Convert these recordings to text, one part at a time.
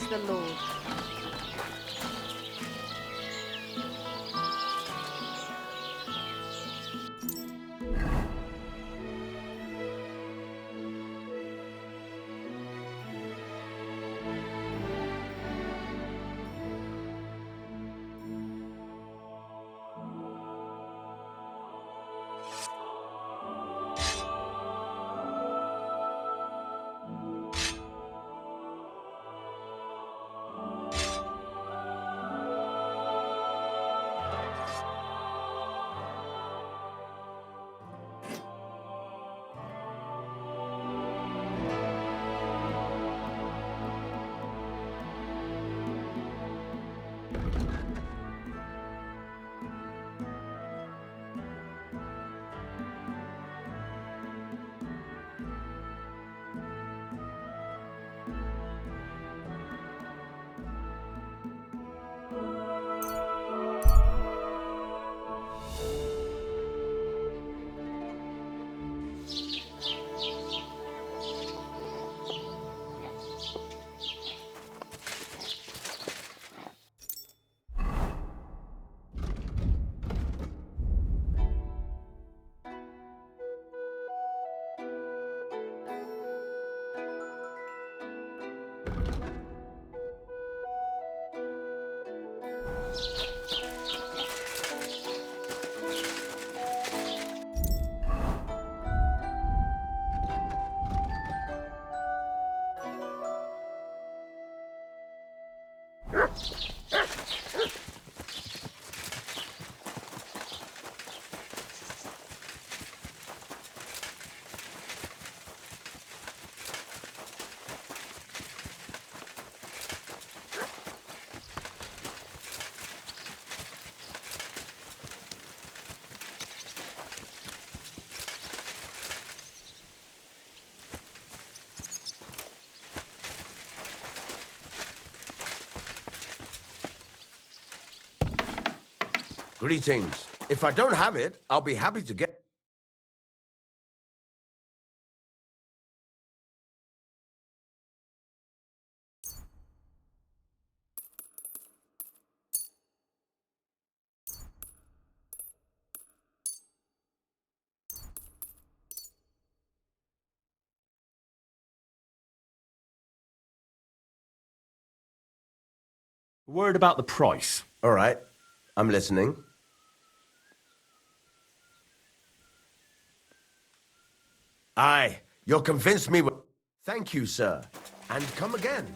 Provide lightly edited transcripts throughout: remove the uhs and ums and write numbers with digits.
Praise the Lord. Greetings. If I don't have it, I'll be happy to get... Word about the price. All right. I'm listening. Aye, you'll convince me with... Thank you, sir. And come again.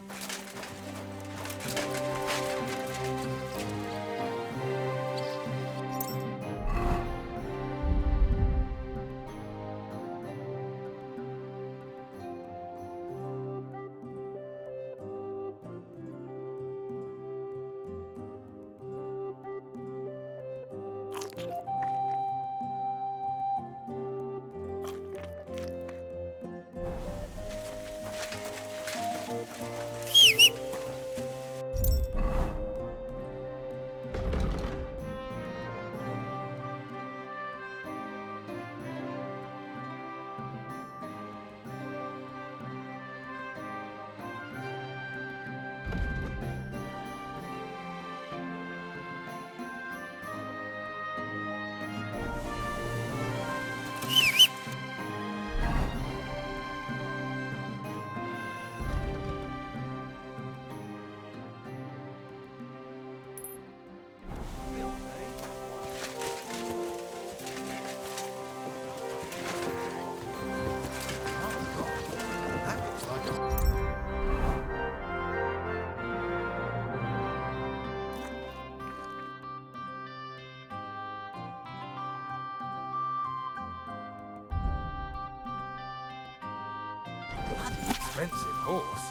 Expensive horse.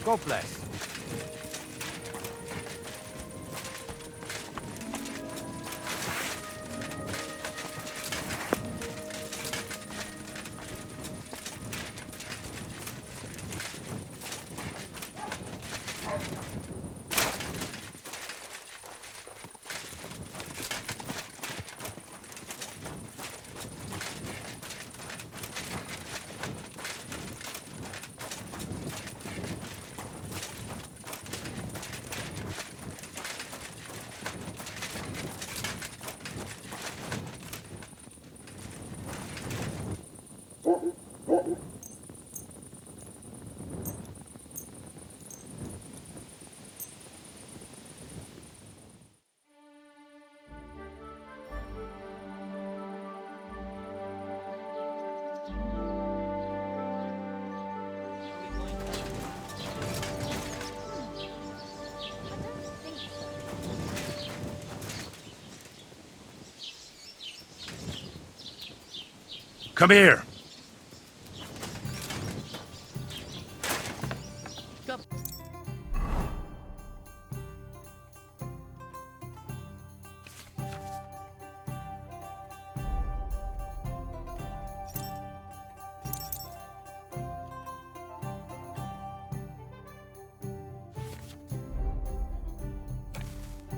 God bless. Come here.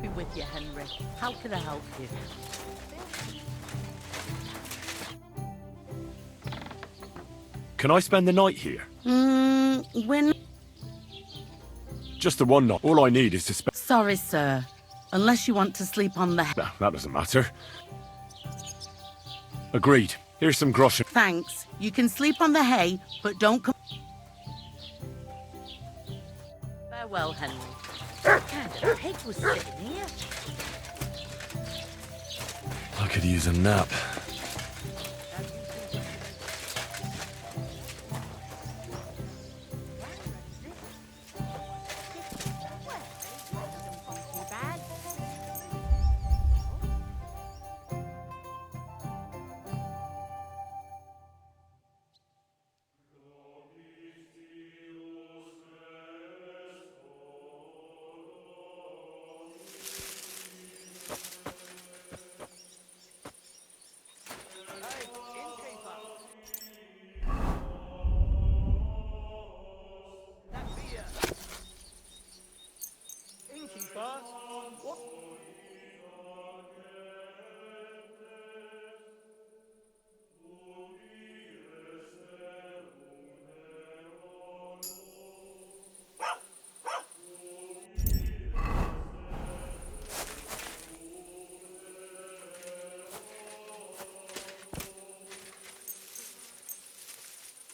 Be with you, Henry. How can I help you? Can I spend the night here? When... Just the one night. All I need is to spend... Sorry, sir. Unless you want to sleep on the... No, that doesn't matter. Agreed. Here's some groschen. Thanks. You can sleep on the hay, but don't come... Farewell, Henry. What kind of pig was sitting here? I could use a nap.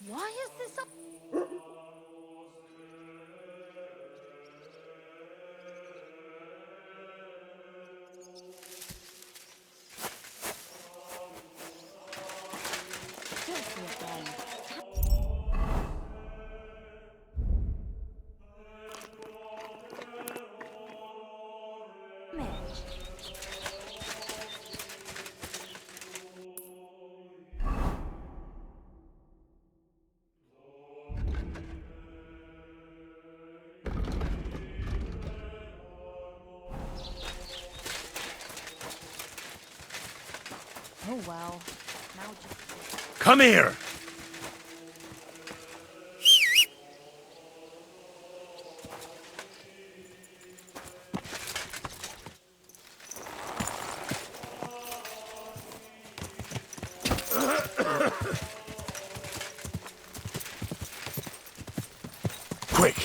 Why is this up? Oh well. Now just... Come here! Quick!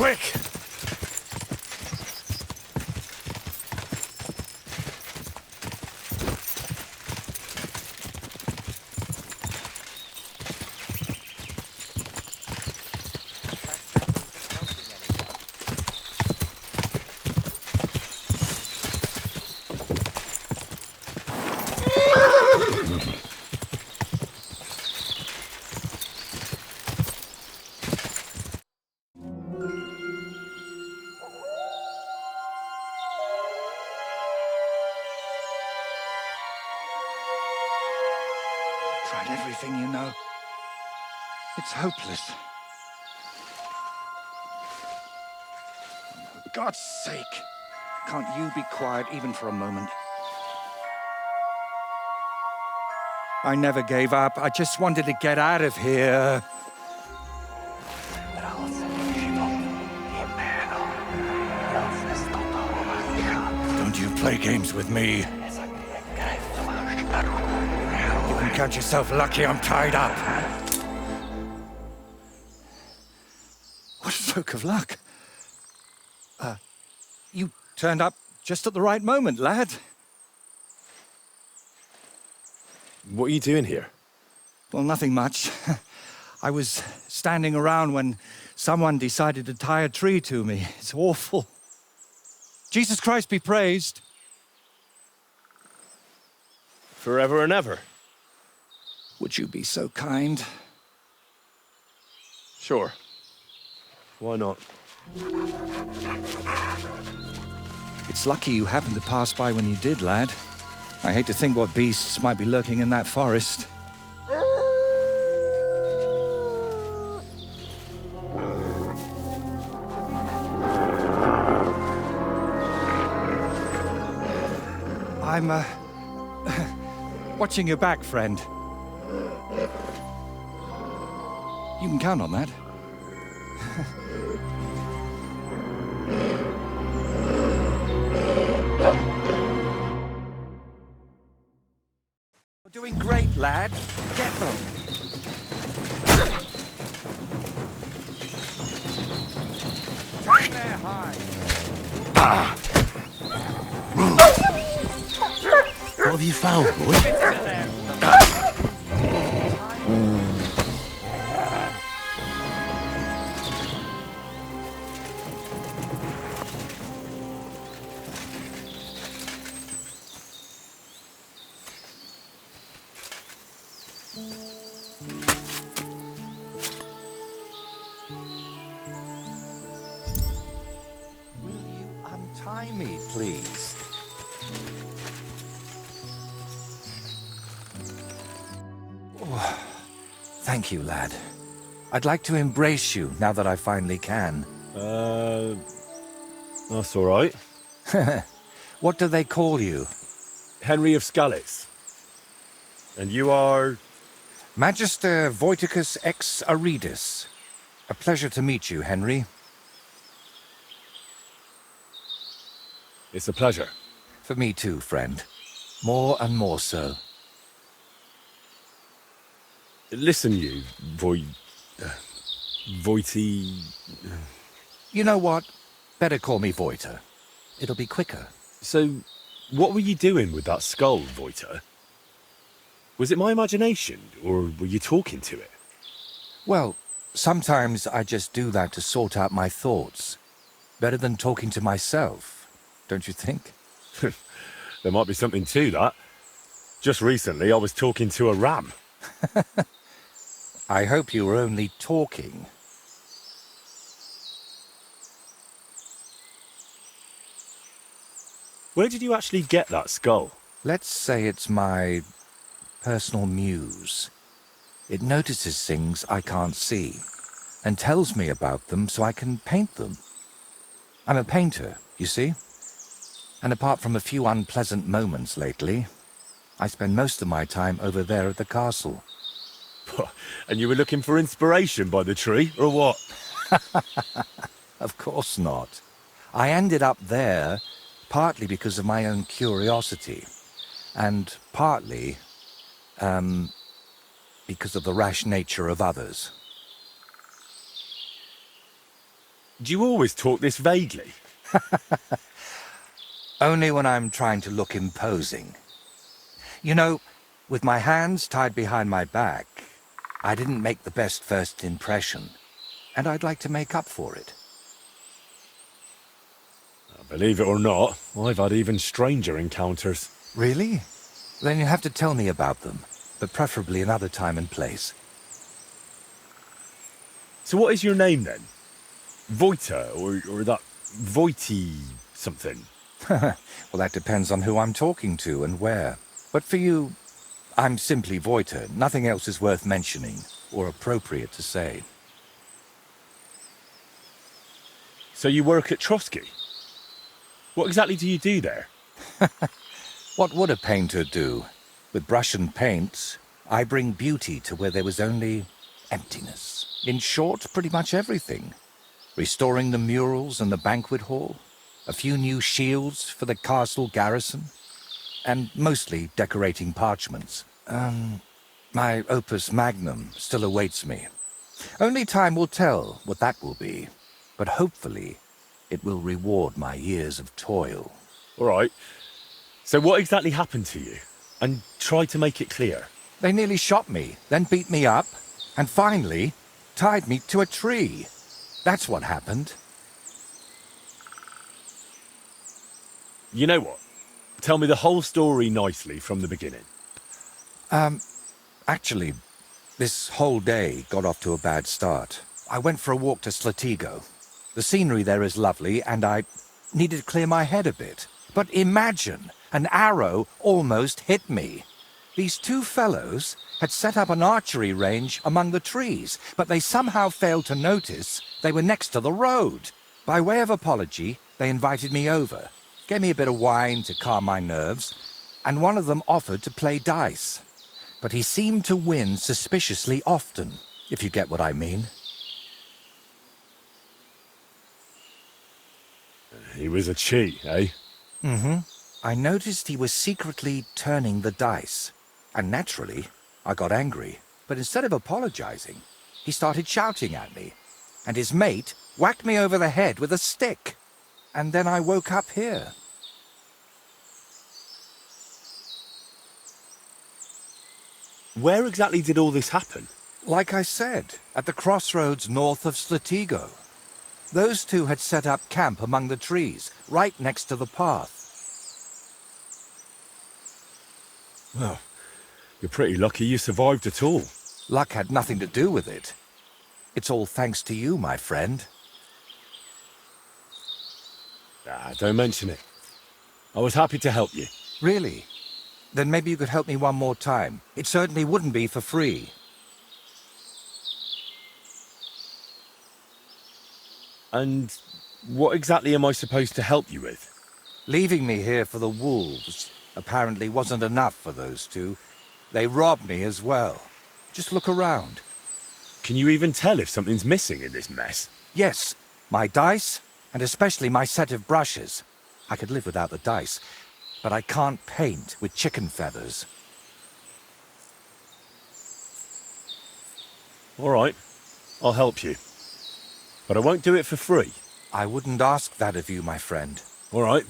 quick! Tried everything, you know. It's hopeless. For God's sake, can't you be quiet even for a moment? I never gave up. I just wanted to get out of here. Don't you play games with me. You can count yourself lucky I'm tied up. What a stroke of luck. You turned up just at the right moment, lad. What are you doing here? Well, nothing much. I was standing around when someone decided to tie a tree to me. It's awful. Jesus Christ be praised. Forever and ever? Would you be so kind? Sure. Why not? It's lucky you happened to pass by when you did, lad. I hate to think what beasts might be lurking in that forest. I'm, watching your back, friend. You can count on that. You're doing great, lad. Get them. Turn there high. What have you found, boy? Will you untie me, please? Oh, thank you, lad. I'd like to embrace you now that I finally can. That's all right. What do they call you? Henry of Scales. And you are... Magister Voiticus ex Aridus. A pleasure to meet you, Henry. It's a pleasure. For me too, friend. More and more so. Listen, you, Voity... You know what? Better call me Voiter. It'll be quicker. So, what were you doing with that skull, Voiter? Was it my imagination, or were you talking to it? Well, sometimes I just do that to sort out my thoughts. Better than talking to myself, don't you think? There might be something to that. Just recently, I was talking to a ram. I hope you were only talking. Where did you actually get that skull? Let's say it's my personal muse. It notices things I can't see and tells me about them so I can paint them. I'm a painter, you see? And apart from a few unpleasant moments lately, I spend most of my time over there at the castle. And you were looking for inspiration by the tree, or what? Of course not. I ended up there partly because of my own curiosity, and partly, because of the rash nature of others. Do you always talk this vaguely? Only when I'm trying to look imposing. You know, with my hands tied behind my back, I didn't make the best first impression, and I'd like to make up for it. Believe it or not, I've had even stranger encounters. Really? Then you have to tell me about them, but preferably another time and place. So what is your name then? Voita, or that Voity something? Well, that depends on who I'm talking to and where. But for you, I'm simply Voita. Nothing else is worth mentioning, or appropriate to say. So you work at Trotsky? What exactly do you do there? What would a painter do? With brush and paint, I bring beauty to where there was only emptiness. In short, pretty much everything. Restoring the murals and the banquet hall, a few new shields for the castle garrison, and mostly decorating parchments. My opus magnum still awaits me. Only time will tell what that will be, but hopefully it will reward my years of toil. All right. So what exactly happened to you? And try to make it clear. They nearly shot me, then beat me up, and finally tied me to a tree. That's what happened. You know what? Tell me the whole story nicely from the beginning. Actually, this whole day got off to a bad start. I went for a walk to Slatigo. The scenery there is lovely, and I needed to clear my head a bit. But imagine, an arrow almost hit me. These two fellows had set up an archery range among the trees, but they somehow failed to notice they were next to the road. By way of apology, they invited me over, gave me a bit of wine to calm my nerves, and one of them offered to play dice. But he seemed to win suspiciously often, if you get what I mean. He was a cheat, eh? Mm-hmm. I noticed he was secretly turning the dice. And naturally, I got angry. But instead of apologizing, he started shouting at me. And his mate whacked me over the head with a stick. And then I woke up here. Where exactly did all this happen? Like I said, at the crossroads north of Slatigo. Those two had set up camp among the trees, right next to the path. Well, you're pretty lucky you survived at all. Luck had nothing to do with it. It's all thanks to you, my friend. Don't mention it. I was happy to help you. Really? Then maybe you could help me one more time. It certainly wouldn't be for free. And what exactly am I supposed to help you with? Leaving me here for the wolves apparently wasn't enough for those two. They robbed me as well. Just look around. Can you even tell if something's missing in this mess? Yes, my dice, and especially my set of brushes. I could live without the dice, but I can't paint with chicken feathers. All right, I'll help you. But I won't do it for free. I wouldn't ask that of you, my friend. All right.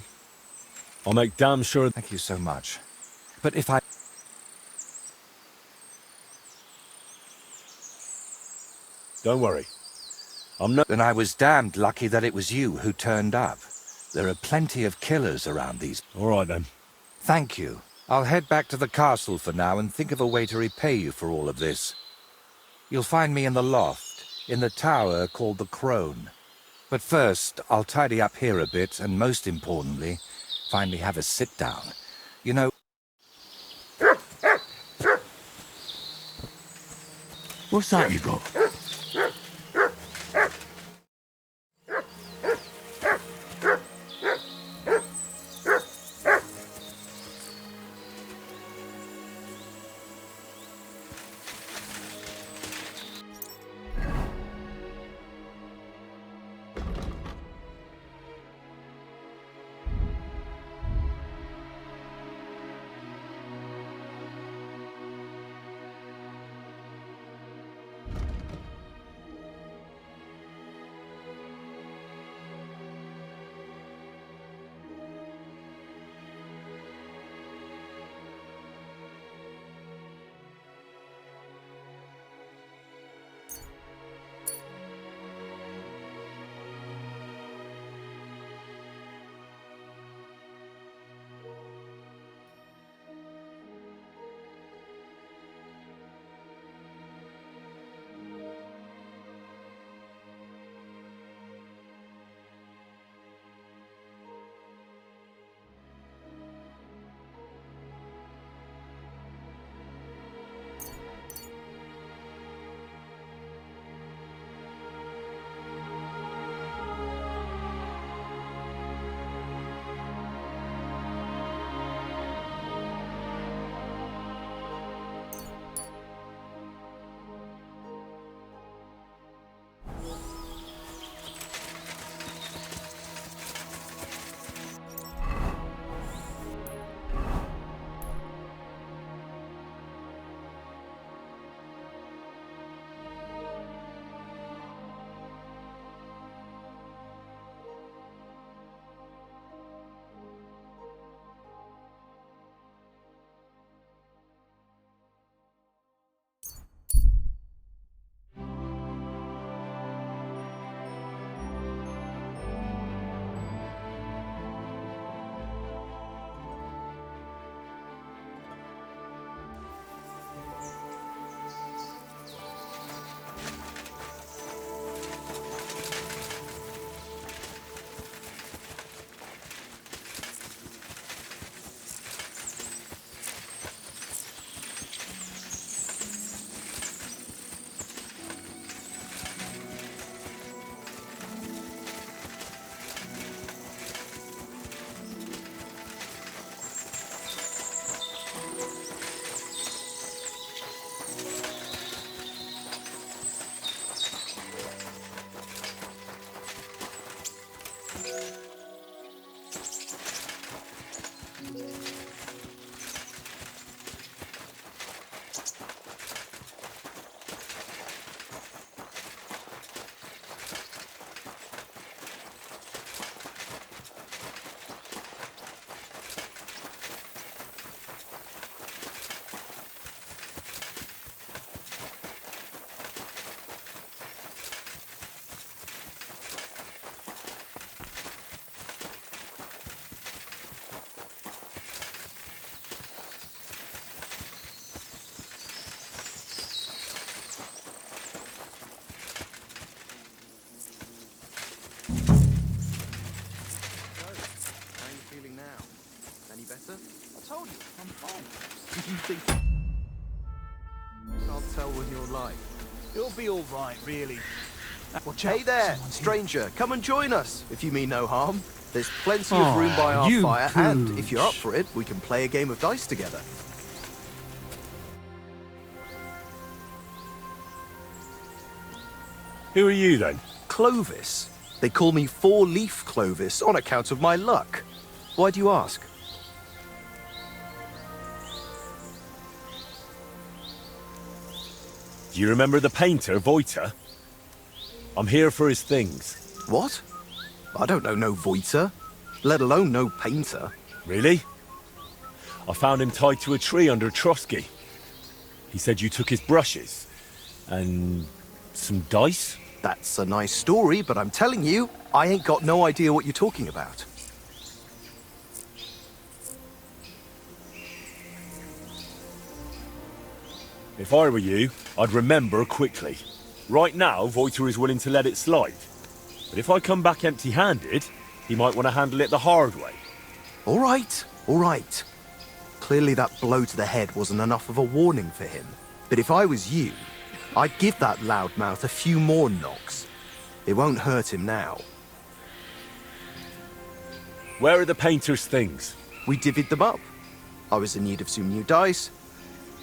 I'll make damn sure... Thank you so much. But if I... Don't worry. I'm not... Then I was damned lucky that it was you who turned up. There are plenty of killers around these... All right, then. Thank you. I'll head back to the castle for now and think of a way to repay you for all of this. You'll find me in the loft, in the tower called the Crone. But first, I'll tidy up here a bit, and most importantly, finally have a sit-down. You know... What's that you got? you think? Can't tell when you're lying. You'll be all right, really. Watch out, hey there, stranger. Come and join us, if you mean no harm. There's plenty of room by our fire, and if you're up for it, we can play a game of dice together. Who are you then? Clovis. They call me Four-Leaf Clovis on account of my luck. Why do you ask? Do you remember the painter, Voiter? I'm here for his things. What? I don't know no Voiter, let alone no painter. Really? I found him tied to a tree under Trotsky. He said you took his brushes. And some dice? That's a nice story, but I'm telling you, I ain't got no idea what you're talking about. If I were you, I'd remember quickly. Right now, Voiter is willing to let it slide. But if I come back empty-handed, he might want to handle it the hard way. All right, all right. Clearly that blow to the head wasn't enough of a warning for him. But if I was you, I'd give that loudmouth a few more knocks. It won't hurt him now. Where are the painter's things? We divvied them up. I was in need of some new dice.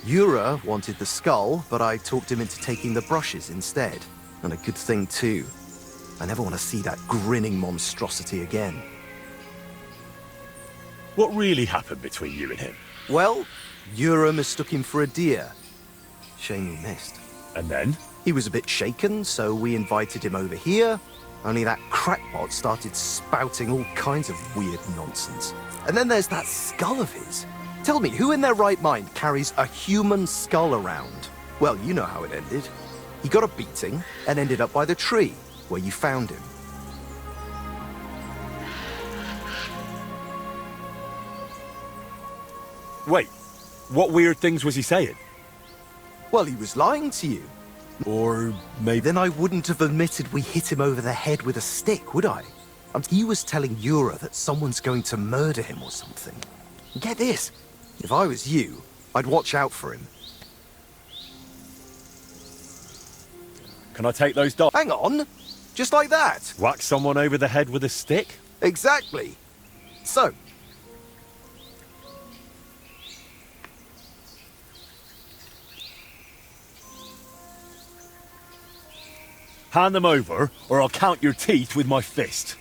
Ura wanted the skull, but I talked him into taking the brushes instead. And a good thing too. I never want to see that grinning monstrosity again. What really happened between you and him? Well, Ura mistook him for a deer. Shame he missed. And then? He was a bit shaken, so we invited him over here. Only that crackpot started spouting all kinds of weird nonsense. And then there's that skull of his. Tell me, who in their right mind carries a human skull around? Well, you know how it ended. He got a beating and ended up by the tree, where you found him. Wait, what weird things was he saying? Well, he was lying to you. Or maybe... Then I wouldn't have admitted we hit him over the head with a stick, would I? He was telling Ura that someone's going to murder him or something. Get this. If I was you, I'd watch out for him. Can I take those dice? Hang on. Just like that. Whack someone over the head with a stick? Exactly. So, Hand them over, or I'll count your teeth with my fist.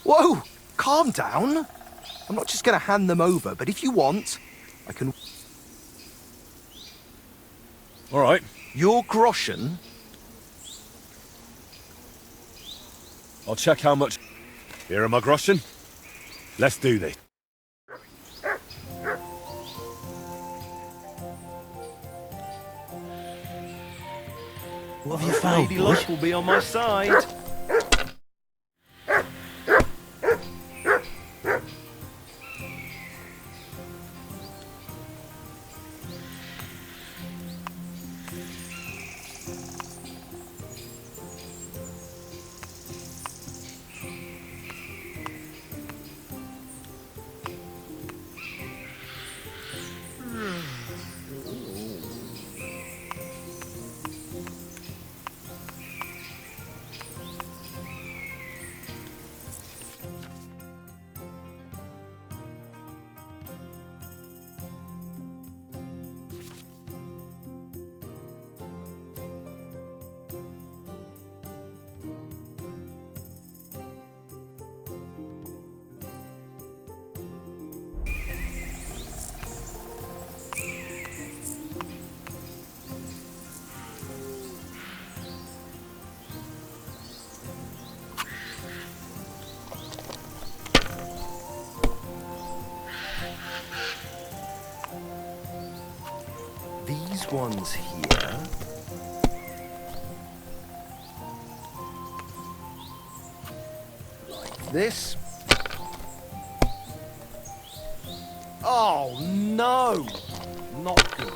whoa, calm down. I'm not just going to hand them over, but if you want, I can... All right. Your groschen? I'll check how much... Here are my groschen. Let's do this. What have you found, Lady Luck will be on my side. These ones here. Like this. Oh no! Not good.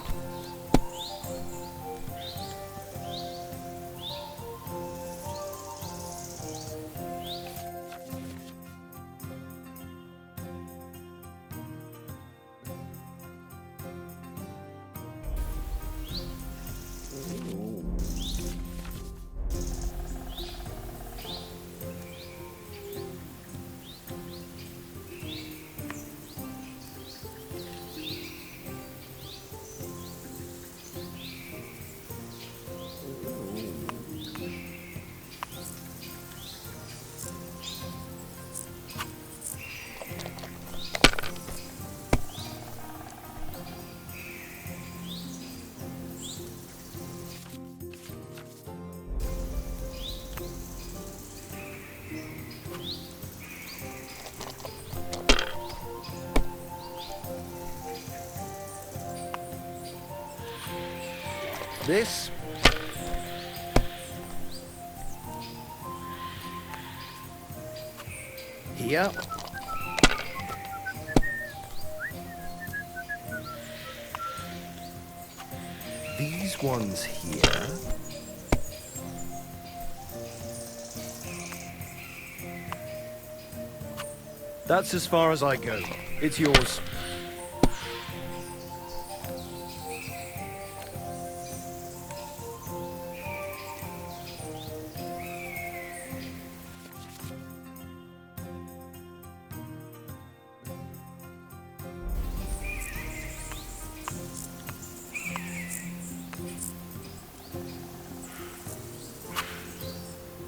This. Here. These ones here. That's as far as I go. It's yours.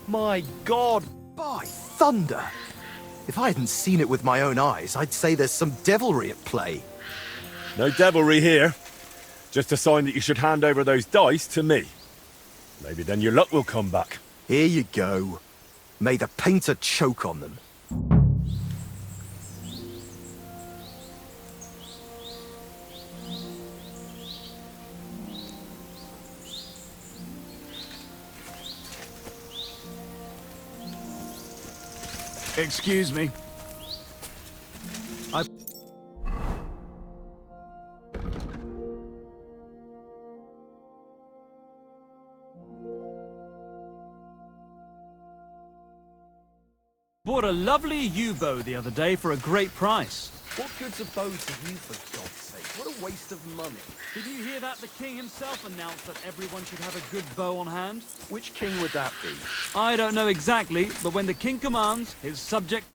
My God! By thunder! If I hadn't seen it with my own eyes, I'd say there's some devilry at play. No devilry here. Just a sign that you should hand over those dice to me. Maybe then your luck will come back. Here you go. May the painter choke on them. Excuse me. Bought a lovely U-bow the other day for a great price. What good's a bow to you, for God's sake? What a waste of money. Did you hear that the king himself announced that everyone should have a good bow on hand? Which king would that be? I don't know exactly, but when the king commands, his subject...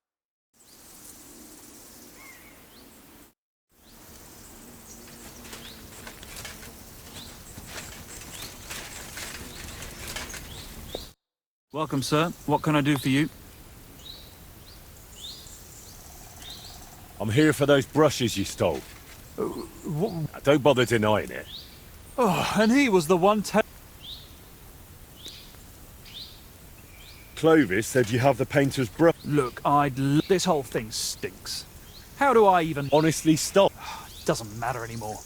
Welcome, sir. What can I do for you? I'm here for those brushes you stole. Now, don't bother denying it. Oh, and he was the one Clovis said you have the painter's brush. Look, this whole thing stinks. How do I even... Honestly, stop. Doesn't matter anymore.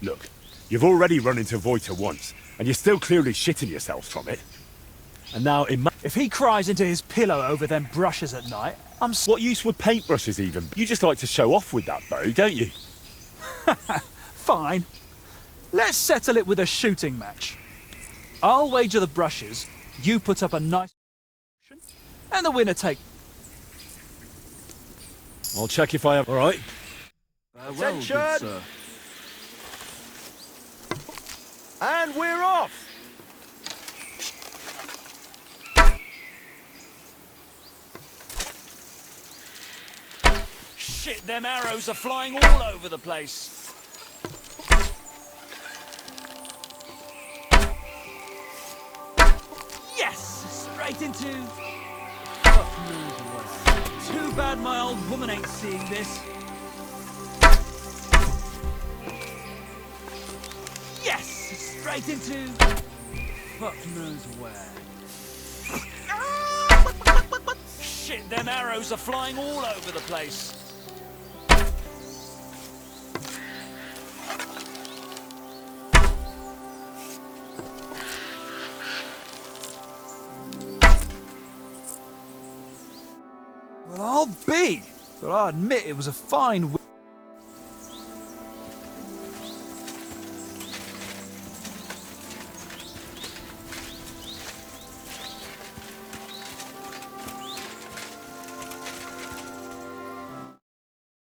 Look, you've already run into Voiter once, and you're still clearly shitting yourselves from it. And now, If he cries into his pillow over them brushes at night, what use would paintbrushes even? You just like to show off with that bow, don't you? Fine. Let's settle it with a shooting match. I'll wager the brushes, you put up a nice... and the winner take... I'll check if I have... All right. Well, good sir. And we're off! Shit, them arrows are flying all over the place. Yes! Straight into... fuck knows what. Too bad my old woman ain't seeing this. Yes! Straight into... fuck knows where. Shit, them arrows are flying all over the place. Well, I'll be, but I admit it was a fine